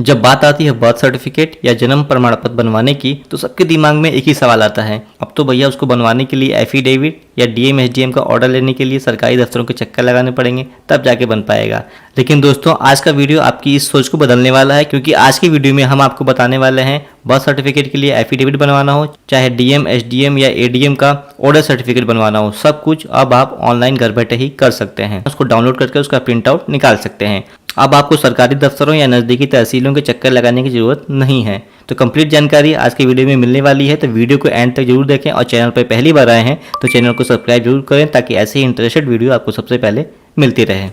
जब बात आती है बर्थ सर्टिफिकेट या जन्म प्रमाण पत्र बनवाने की तो सबके दिमाग में एक ही सवाल आता है, अब तो भैया उसको बनवाने के लिए एफिडेविट या डीएम एसडीएम का ऑर्डर लेने के लिए सरकारी दफ्तरों के चक्कर लगाने पड़ेंगे, तब जाके बन पाएगा। लेकिन दोस्तों आज का वीडियो आपकी इस सोच को बदलने वाला है, क्योंकि आज की वीडियो में हम आपको बताने वाले हैं बर्थ सर्टिफिकेट के लिए एफिडेविट बनवाना हो, चाहे डीएम एसडीएम या एडीएम का ऑर्डर सर्टिफिकेट बनवाना हो, सब कुछ अब आप ऑनलाइन घर बैठे ही कर सकते हैं। उसको डाउनलोड करके उसका प्रिंट आउट निकाल सकते हैं। अब आपको सरकारी दफ्तरों या नज़दीकी तहसीलों के चक्कर लगाने की जरूरत नहीं है। तो कंप्लीट जानकारी आज की वीडियो में मिलने वाली है, तो वीडियो को एंड तक जरूर देखें और चैनल पर पहली बार आए हैं तो चैनल को सब्सक्राइब जरूर करें, ताकि ऐसे ही इंटरेस्टेड वीडियो आपको सबसे पहले मिलती रहे।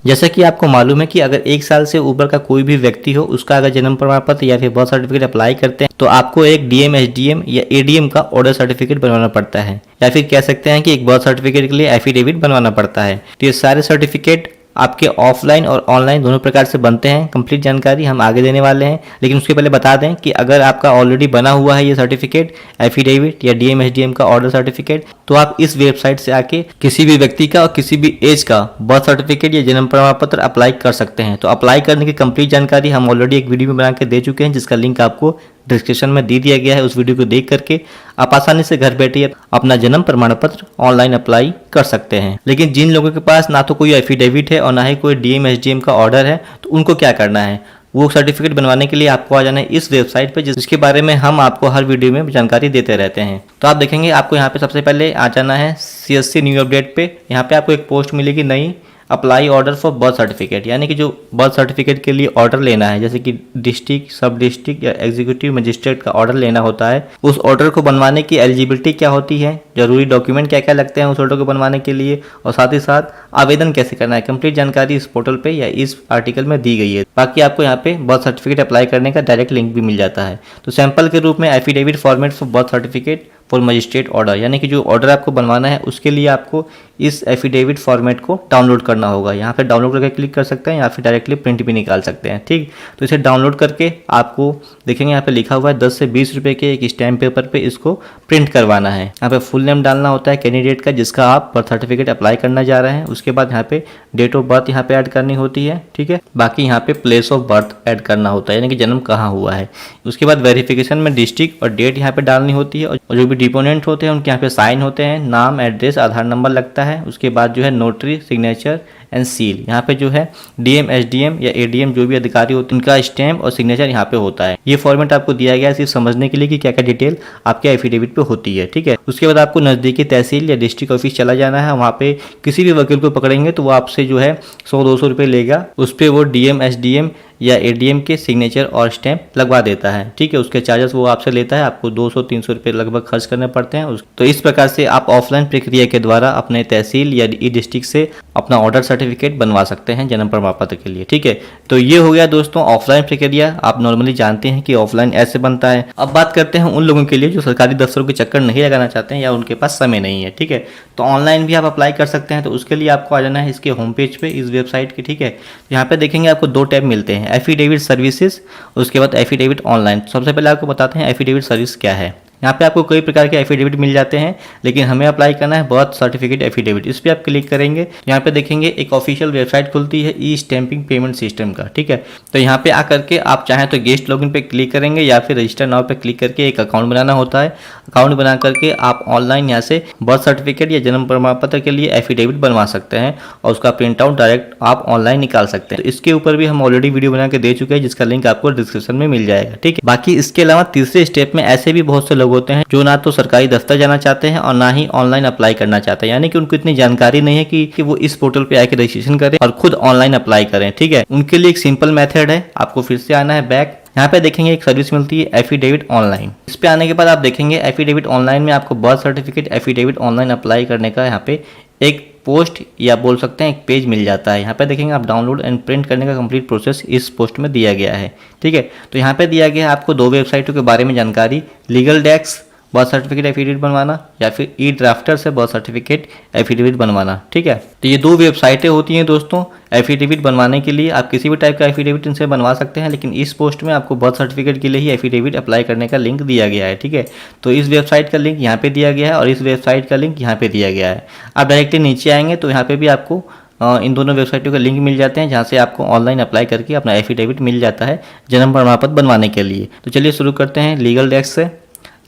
जैसा कि आपको मालूम है कि अगर 1 साल से ऊपर का कोई भी व्यक्ति हो, उसका अगर जन्म प्रमाण पत्र या फिर बर्थ सर्टिफिकेट अप्लाई करते हैं तो आपको एक डीएम एसडीएम या एडीएम का ऑर्डर सर्टिफिकेट बनवाना पड़ता है, या फिर कह सकते हैं कि एक बर्थ सर्टिफिकेट के लिए एफिडेविट बनवाना पड़ता है। तो ये सारे सर्टिफिकेट आपके ऑफलाइन और ऑनलाइन दोनों प्रकार से बनते हैं। कंप्लीट जानकारी हम आगे देने वाले हैं, लेकिन उसके पहले बता दें कि अगर आपका ऑलरेडी बना हुआ है ये सर्टिफिकेट एफिडेविट या डीएम एसडीएम का ऑर्डर सर्टिफिकेट, तो आप इस वेबसाइट से आके किसी भी व्यक्ति का और किसी भी एज का बर्थ सर्टिफिकेट या जन्म प्रमाण पत्र अप्लाई कर सकते हैं। तो अप्लाई करने की कंप्लीट जानकारी हम ऑलरेडी एक वीडियो में बना के दे चुके हैं, जिसका लिंक आपको डिस्क्रिप्शन में दे दिया गया है। उस वीडियो को देख करके आप आसानी से घर बैठे अपना जन्म प्रमाण पत्र ऑनलाइन अप्लाई कर सकते हैं। लेकिन जिन लोगों के पास ना तो कोई एफिडेविट है और ना ही कोई डीएम एसडीएम का ऑर्डर है, तो उनको क्या करना है, वो सर्टिफिकेट बनवाने के लिए आपको आ जाना है इस वेबसाइट पे, जिसके बारे में हम आपको हर वीडियो में जानकारी देते रहते हैं। तो आप देखेंगे आपको यहाँ पे सबसे पहले आ जाना है CSC न्यू अपडेट पे। यहाँ पे आपको एक पोस्ट मिलेगी नई, apply order for birth certificate, यानी कि जो बर्थ सर्टिफिकेट के लिए ऑर्डर लेना है, जैसे कि डिस्ट्रिक्ट, सब डिस्ट्रिक्ट या एग्जीक्यूटिव मजिस्ट्रेट का ऑर्डर लेना होता है, उस ऑर्डर को बनवाने की एलिजिबिलिटी क्या होती है, जरूरी डॉक्यूमेंट क्या क्या लगते हैं उस ऑर्डर को बनवाने के लिए, और साथ ही साथ आवेदन कैसे करना है, कंप्लीट जानकारी इस पोर्टल पे या इस आर्टिकल में दी गई है। बाकी आपको यहाँ पे बर्थ सर्टिफिकेट अप्लाई करने का डायरेक्ट लिंक भी मिल जाता है। तो सैंपल के रूप में affidavit format for birth certificate for magistrate order, यानी कि जो ऑर्डर आपको बनवाना है उसके लिए आपको इस एफिडेविट फॉर्मेट को डाउनलोड करना होगा। यहाँ पे डाउनलोड करके क्लिक कर सकते हैं या फिर डायरेक्टली प्रिंट भी निकाल सकते हैं। ठीक, तो इसे डाउनलोड करके आपको देखेंगे यहाँ पे लिखा हुआ है 10 से 20 रुपए के एक स्टैम्प पेपर पे इसको प्रिंट करवाना है। यहाँ पे फुल नेम डालना होता है कैंडिडेट का जिसका आप बर्थ सर्टिफिकेट अप्लाई करना जा रहे हैं। उसके बाद यहाँ पे डेट ऑफ बर्थ यहाँ पे ऐड करनी होती है। ठीक है, बाकी यहाँ पे प्लेस ऑफ बर्थ ऐड करना होता है, यानी कि जन्म कहाँ हुआ है। उसके बाद वेरिफिकेशन में डिस्ट्रिक्ट और डेट यहाँ पे डालनी होती है, और जो भी डिपोनेंट होते हैं उनके यहाँ पे साइन होते हैं, नाम, एड्रेस, आधार नंबर लगता है। उसके बाद जो है नोटरी सिग्नेचर एंड सील, यहाँ पे जो है डीएम एसडीएम या एडीएम जो भी अधिकारी होते हैं उनका स्टैम्प और सिग्नेचर यहाँ पे होता है। ये फॉर्मेट आपको दिया गया है सिर्फ समझने के लिए कि क्या क्या डिटेल आपके एफिडेविट पे होती है। ठीक है, उसके बाद आपको नज़दीकी तहसील या डिस्ट्रिक्ट ऑफिस चला जाना है। वहाँ पे किसी भी वकील को पकड़ेंगे तो वो आपसे जो है 100-200 रुपये लेगा, उस पर वो डीएम एसडीएम या एडीएम के सिग्नेचर और स्टैम्प लगवा देता है। ठीक है, उसके चार्जेस वो आपसे लेता है, आपको 200-300 रुपये लगभग खर्च करने पड़ते हैं। तो इस प्रकार से आप ऑफलाइन प्रक्रिया के द्वारा अपने तहसील या ई डिस्ट्रिक्ट से अपना ऑर्डर सर्टिफिकेट बनवा सकते हैं जन्म प्रमाण पत्र के लिए। ठीक है, तो ये हो गया दोस्तों ऑफलाइन प्रक्रिया। आप नॉर्मली जानते हैं कि ऑफलाइन ऐसे बनता है। अब बात करते हैं उन लोगों के लिए जो सरकारी दफ्तरों के चक्कर नहीं लगाना चाहते हैं या उनके पास समय नहीं है। ठीक है, तो ऑनलाइन भी आप अप्लाई कर सकते हैं। तो उसके लिए आपको आ जाना है इसके होम पेज पे, इस वेबसाइट के। ठीक है, यहाँ पे देखेंगे आपको 2 टैब मिलते हैं, एफिडेविट सर्विसेज, उसके बाद एफिडेविट ऑनलाइन। सबसे पहले आपको बताते हैं एफिडेविट सर्विस क्या है। यहाँ पे आपको कई प्रकार के एफिडेविट मिल जाते हैं, लेकिन हमें अप्लाई करना है बर्थ सर्टिफिकेट एफिडेविट। इस पर आप क्लिक करेंगे, यहाँ पे देखेंगे एक ऑफिशियल वेबसाइट खुलती है ई स्टैंपिंग पेमेंट सिस्टम का। ठीक है, तो यहाँ पे आकर के आप चाहें तो गेस्ट लॉगिन पे क्लिक करेंगे या फिर रजिस्टर नाउ पे क्लिक करके एक अकाउंट बनाना होता है। अकाउंट बना करके आप ऑनलाइन यहाँ से बर्थ सर्टिफिकेट या जन्म प्रमाण पत्र के लिए एफिडेविट बनवा सकते हैं और उसका प्रिंट आउट डायरेक्ट आप ऑनलाइन निकाल सकते हैं। तो इसके ऊपर भी हम ऑलरेडी वीडियो बना के दे चुके हैं, जिसका लिंक आपको डिस्क्रिप्शन में मिल जाएगा। ठीक है, बाकी इसके अलावा तीसरे स्टेप में ऐसे भी बहुत से लोग होते हैं जो ना तो सरकारी दफ्तर जाना चाहते हैं और ना ही ऑनलाइन अप्लाई करना चाहते हैं, यानी कि उनको इतनी जानकारी नहीं है कि वो इस पोर्टल पे आके रजिस्ट्रेशन करें और खुद ऑनलाइन अप्लाई करें। ठीक है, उनके लिए एक सिंपल मेथड है, आपको फिर से आना है बैक। यहाँ पे देखेंगे एक सर्विस मिलती है एफिडेविट ऑनलाइन। इस पे आने के बाद आप देखेंगे एफिडेविट ऑनलाइन में आपको birth certificate affidavit online apply करने का यहाँ पे एक पोस्ट या बोल सकते हैं एक पेज मिल जाता है। यहाँ पे देखेंगे आप डाउनलोड एंड प्रिंट करने का कंप्लीट प्रोसेस इस पोस्ट में दिया गया है। ठीक है, तो यहाँ पे दिया गया है आपको 2 वेबसाइटों के बारे में जानकारी, legal desk birth certificate affidavit बनवाना या फिर ई ड्राफ्टर से बर्थ सर्टिफिकेट एफिडेविट बनवाना। ठीक है, तो ये 2 वेबसाइटें होती हैं दोस्तों एफिडेविट बनवाने के लिए। आप किसी भी टाइप का एफिडेविट इनसे बनवा सकते हैं, लेकिन इस पोस्ट में आपको बर्थ सर्टिफिकेट के लिए ही एफिडेविट अप्लाई करने का लिंक दिया गया है। ठीक है, तो इस वेबसाइट का लिंक यहाँ पे दिया गया है और इस वेबसाइट का लिंक यहाँ पे दिया गया है। आप डायरेक्टली नीचे आएंगे तो यहाँ पे भी आपको इन दोनों वेबसाइटों के लिंक मिल जाते हैं, जहाँ से आपको ऑनलाइन अप्लाई करके अपना एफिडेविट मिल जाता है जन्म प्रमाण पत्र बनवाने के लिए। तो चलिए शुरू करते हैं लीगल डेस्क से।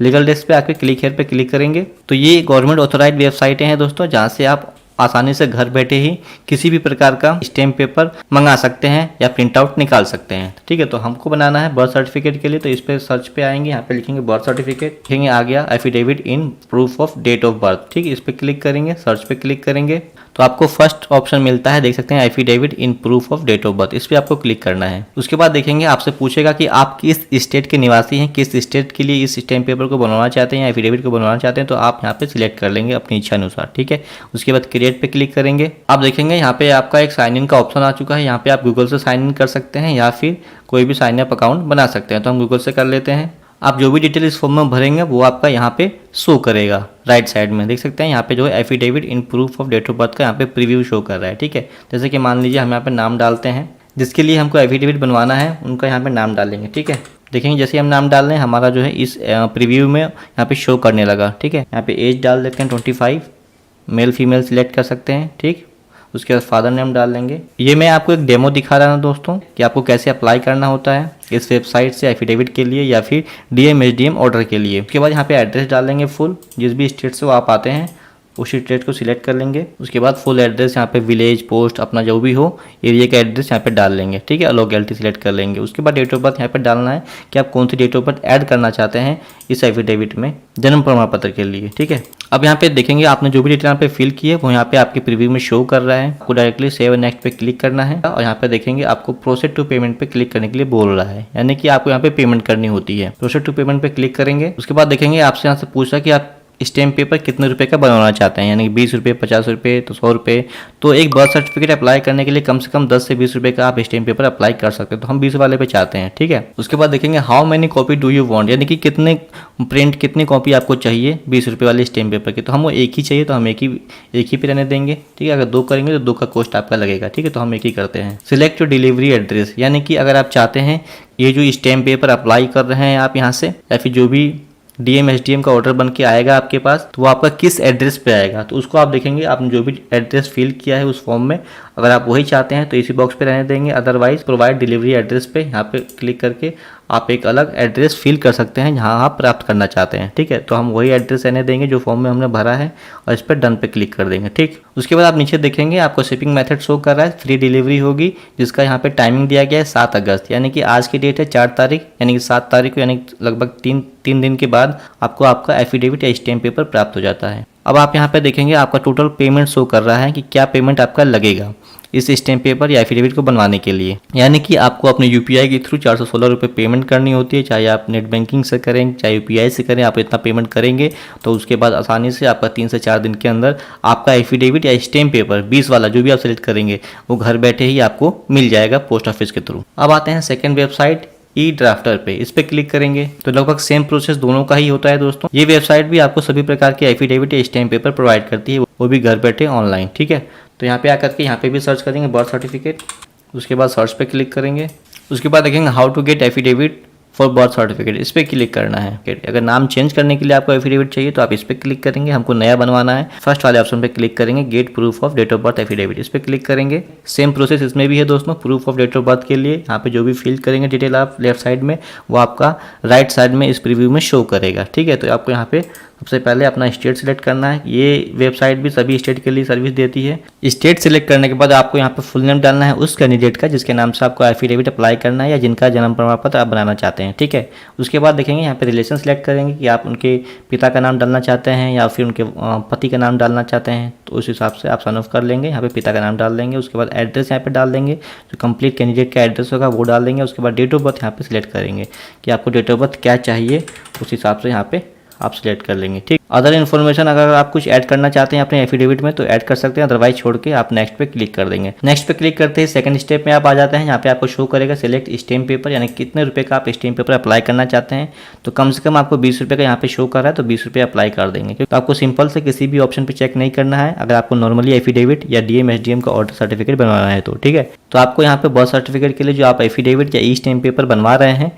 लीगल डेस्क पे आके क्लिक हेयर पे क्लिक करेंगे तो ये गवर्नमेंट ऑथोराइज वेबसाइटें हैं दोस्तों, जहाँ से आप आसानी से घर बैठे ही किसी भी प्रकार का स्टैम्प पेपर मंगा सकते हैं या प्रिंट आउट निकाल सकते हैं। ठीक है, तो हमको बनाना है बर्थ सर्टिफिकेट के लिए, तो इस पे सर्च पे आएंगे, यहाँ पे लिखेंगे बर्थ सर्टिफिकेट, लिखेंगे आ गया affidavit in proof of date of birth. ठीक है, इस पे क्लिक करेंगे, सर्च पे क्लिक करेंगे तो आपको फर्स्ट ऑप्शन मिलता है, देख सकते हैं affidavit in proof of date of birth, इस पे आपको क्लिक करना है। उसके बाद देखेंगे आपसे पूछेगा कि आप किस स्टेट के निवासी हैं, किस स्टेट के लिए इस स्टैम्प पेपर को बनवाना चाहते हैं या एफिडेविट को बनवाना चाहते हैं, तो आप यहाँ पे सिलेक्ट कर लेंगे अपनी इच्छा अनुसार। ठीक है, उसके बाद क्रिएट पे क्लिक करेंगे। आप देखेंगे यहाँ पे आपका एक साइन इन का ऑप्शन आ चुका है, यहाँ पे आप गूगल से साइन इन कर सकते हैं या फिर कोई भी साइन अप अकाउंट बना सकते हैं, तो हम गूगल से कर लेते हैं। आप जो भी डिटेल इस फॉर्म में भरेंगे वो आपका यहाँ पे शो करेगा राइट साइड में, देख सकते हैं यहाँ पे जो है affidavit in proof of date of birth का यहाँ पे प्रीव्यू शो कर रहा है। ठीक है, जैसे कि मान लीजिए हम यहाँ पे नाम डालते हैं, जिसके लिए हमको एफिडेविट बनवाना है उनका यहाँ पे नाम डालेंगे। ठीक है, देखेंगे जैसे हम नाम डाल रहे हैं हमारा जो है इस प्रीव्यू में यहाँ पे शो करने लगा। ठीक है, यहाँ पे एज डाल देते हैं 25, मेल फीमेल सिलेक्ट कर सकते हैं। ठीक, उसके बाद फादर नेम डाल लेंगे। ये मैं आपको एक डेमो दिखा रहा हूँ दोस्तों कि आपको कैसे अप्लाई करना होता है इस वेबसाइट से एफिडेविट के लिए या फिर डीएम एसडीएम ऑर्डर के लिए। उसके बाद यहाँ पे एड्रेस डाल लेंगे फुल, जिस भी स्टेट से वो आप आते हैं उसी स्टेट को सिलेक्ट कर लेंगे। उसके बाद फुल एड्रेस यहाँ पे विलेज पोस्ट अपना जो भी हो एरिया का एड्रेस यहाँ पे डाल लेंगे। ठीक है, लोकेलिटी सिलेक्ट कर लेंगे। उसके बाद डेट ऑफ बर्थ यहाँ पे डालना है कि आप कौन सी डेट ऑफ बर्थ ऐड करना चाहते हैं इस एफिडेविट में जन्म प्रमाण पत्र के लिए। ठीक है, अब यहाँ पे देखेंगे आपने जो भी डिटेल यहाँ पे फिल की है वो यहाँ पे आपके प्रीव्यू में शो कर रहा है। आपको डायरेक्टली सेव नेक्स्ट पे क्लिक करना है और यहाँ पे देखेंगे आपको प्रोसेस टू पेमेंट पे क्लिक करने के लिए बोल रहा है, यानी कि आपको यहाँ पे पेमेंट करनी होती है। प्रोसेस टू पेमेंट पे क्लिक करेंगे। उसके बाद देखेंगे आपसे यहाँ से पूछा कि आप स्टैम्प पेपर कितने रुपए का बनवाना चाहते हैं, यानी कि 20 रुपये, 50 रुपये, तो 100 रुपये। तो एक बर्थ सर्टिफिकेट अप्लाई करने के लिए कम से कम 10 से 20 रुपये का आप स्टैम्प पेपर अप्लाई कर सकते हैं, तो हम 20 वाले पे चाहते हैं। ठीक है, उसके बाद देखेंगे how many copy do you want, यानी कि कितने प्रिंट कितनी कॉपी आपको चाहिए 20 रुपये वाले स्टैम्प पेपर की। तो हम वो एक ही चाहिए तो हम एक ही पे रहने देंगे। ठीक है, अगर 2 करेंगे तो 2 का कॉस्ट आपका लगेगा। ठीक है, तो हम एक ही करते हैं। सिलेक्ट योर डिलीवरी एड्रेस, यानी कि अगर आप चाहते हैं ये जो स्टैम्प पेपर अप्लाई कर रहे हैं आप यहाँ से या फिर जो भी डीएम एसडीएम का ऑर्डर बन के आएगा आपके पास, तो वो आपका किस एड्रेस पे आएगा, तो उसको आप देखेंगे आपने जो भी एड्रेस फिल किया है उस फॉर्म में, अगर आप वही चाहते हैं तो इसी बॉक्स पे रहने देंगे। अदरवाइज प्रोवाइड डिलीवरी एड्रेस पे यहाँ पे क्लिक करके आप एक अलग एड्रेस फिल कर सकते हैं जहाँ आप प्राप्त करना चाहते हैं। ठीक है, तो हम वही एड्रेस रहने देंगे जो फॉर्म में हमने भरा है और इस पर डन पे क्लिक कर देंगे। ठीक, उसके बाद आप नीचे देखेंगे आपको शिपिंग मेथड शो कर रहा है, फ्री डिलीवरी होगी, जिसका यहाँ पे टाइमिंग दिया गया है 7 अगस्त, यानी कि आज की डेट है 4 तारीख, यानी कि 7 तारीख को, यानी लगभग तीन दिन के बाद आपको आपका एफिडेविट या स्टैम्प पेपर प्राप्त हो जाता है। अब आप यहाँ पे देखेंगे आपका टोटल पेमेंट शो कर रहा है कि क्या पेमेंट आपका लगेगा इस स्टैम्प पेपर या एफिडेविट को बनवाने के लिए, यानी कि आपको अपने यूपीआई के थ्रू 416 रुपये पेमेंट करनी होती है, चाहे आप नेट बैंकिंग से करें चाहे यूपीआई से करें। आप इतना पेमेंट करेंगे तो उसके बाद आसानी से आपका 3 से 4 दिन के अंदर आपका एफिडेविट या स्टैम्प पेपर 20 वाला जो भी आप सेलेक्ट करेंगे वो घर बैठे ही आपको मिल जाएगा पोस्ट ऑफिस के थ्रू। अब आते हैं सेकेंड वेबसाइट ई ड्राफ्टर पे, इस पे क्लिक करेंगे तो लगभग सेम प्रोसेस दोनों का ही होता है दोस्तों। ये वेबसाइट भी आपको सभी प्रकार के एफिडेविट या स्टैम्प पेपर प्रोवाइड करती है, वो भी घर बैठे ऑनलाइन। ठीक है, तो यहाँ पे आकर के यहाँ पे भी सर्च करेंगे बर्थ सर्टिफिकेट, उसके बाद सर्च पे क्लिक करेंगे। उसके बाद देखेंगे how to get affidavit for birth certificate, इस पर क्लिक करना है। अगर नाम चेंज करने के लिए आपको एफिडेविट चाहिए तो आप इस पर क्लिक करेंगे, हमको नया बनवाना है, फर्स्ट वाले ऑप्शन पे क्लिक करेंगे get proof of date of birth affidavit, इस पर क्लिक करेंगे। सेम प्रोसेस इसमें भी है दोस्तों। Proof of date of birth के लिए यहाँ पे जो भी फिल करेंगे डिटेल आप लेफ्ट साइड में, वो आपका राइट साइड में इस प्रीव्यू में शो करेगा। ठीक है, तो आपको यहाँ पे सबसे पहले अपना स्टेट सिलेक्ट करना है। ये वेबसाइट भी सभी स्टेट के लिए सर्विस देती है। स्टेट सिलेक्ट करने के बाद आपको यहाँ पे फुल नेम डालना है उस कैंडिडेट का जिसके नाम से आपको एफिडेविट अप्लाई करना है या जिनका जन्म प्रमाण पत्र आप बनाना चाहते हैं। ठीक है, उसके बाद देखेंगे यहाँ पे रिलेशन सिलेक्ट करेंगे कि आप उनके पिता का नाम डालना चाहते हैं या फिर उनके पति का नाम डालना चाहते हैं, तो उस हिसाब से आप साइन ऑफ कर लेंगे। यहाँ पे पिता का नाम डाल देंगे। उसके बाद एड्रेस यहाँ पे डाल देंगे, जो कंप्लीट कैंडिडेट का एड्रेस होगा वो डाल देंगे। उसके बाद डेट ऑफ बर्थ यहाँ पे सिलेक्ट करेंगे कि आपको डेट ऑफ बर्थ क्या चाहिए, उस हिसाब से यहाँ पे आप सिलेक्ट कर लेंगे। ठीक, अदर इन्फॉर्मेशन अगर आप कुछ ऐड करना चाहते हैं अपने एफिडेविट में तो ऐड कर सकते हैं, अदरवाइज छोड़ के आप नेक्स्ट पे क्लिक कर देंगे। नेक्स्ट पे क्लिक करते ही सेकंड स्टेप में आप आ जाते हैं। यहाँ पे आपको शो करेगा सिलेक्ट स्टैम्प पेपर, यानी कितने रुपए का आप स्टैम्प पेपर अप्लाई करना चाहते हैं। तो कम से कम आपको 20 रुपये का यहाँ पे शो कर रहा है, तो 20 रुपये अप्लाई कर देंगे, क्योंकि आपको सिंपल से किसी भी ऑप्शन पे चेक नहीं करना है। अगर आपको नॉर्मली एफिडेविट या डीएम एसडीएम का ऑर्डर सर्टिफिकेट बनवाना है तो ठीक है, तो आपको यहाँ पे बर्थ सर्टिफिकेट के लिए जो आप एफिडेविट या ई स्टैम्प पेपर बनवा रहे हैं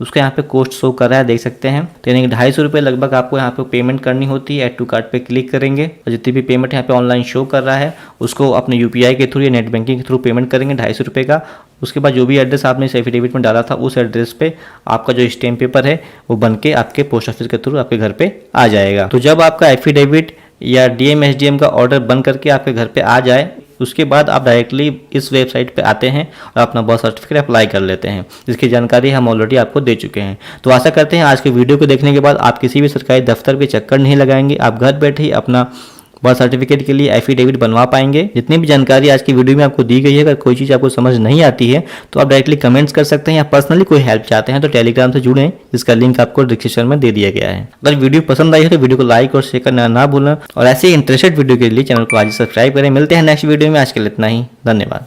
उसका यहाँ पे कोस्ट शो कर रहा है, देख सकते हैं। तो यानी कि 250 रुपये लगभग आपको यहाँ पे पेमेंट करनी होती है। ऐड टू कार्ट पे क्लिक करेंगे और जितनी भी पेमेंट यहाँ पे ऑनलाइन शो कर रहा है उसको अपने यूपीआई के थ्रू या नेट बैंकिंग के थ्रू पेमेंट करेंगे 250 रुपये का। उसके बाद जो भी एड्रेस आपने इस एफिडेविट में डाला था उस एड्रेस पे आपका जो स्टैम्प पेपर है वो बन के आपके पोस्ट ऑफिस के थ्रू आपके घर पे आ जाएगा। तो जब आपका एफिडेविट या डीएम एसडीएम का ऑर्डर बन करके आपके घर पे आ जाए उसके बाद आप डायरेक्टली इस वेबसाइट पे आते हैं और अपना बर्थ सर्टिफिकेट अप्लाई कर लेते हैं, जिसकी जानकारी हम ऑलरेडी आपको दे चुके हैं। तो आशा करते हैं आज के वीडियो को देखने के बाद आप किसी भी सरकारी दफ्तर के चक्कर नहीं लगाएंगे, आप घर बैठे ही अपना बर्थ सर्टिफिकेट के लिए एफिडेविट बनवा पाएंगे। जितनी भी जानकारी आज की वीडियो में आपको दी गई है, अगर कोई चीज़ आपको समझ नहीं आती है तो आप डायरेक्टली कमेंट्स कर सकते हैं या पर्सनली कोई हेल्प चाहते हैं तो टेलीग्राम से जुड़ें, जिसका लिंक आपको डिस्क्रिप्शन में दे दिया गया है। अगर वीडियो पसंद आई है तो वीडियो को लाइक और शेयर करना ना भूलें और ऐसे ही इंटरेस्टेड वीडियो के लिए चैनल को आज सब्सक्राइब करें। मिलते हैं नेक्स्ट वीडियो में, आज के लिए इतना ही, धन्यवाद।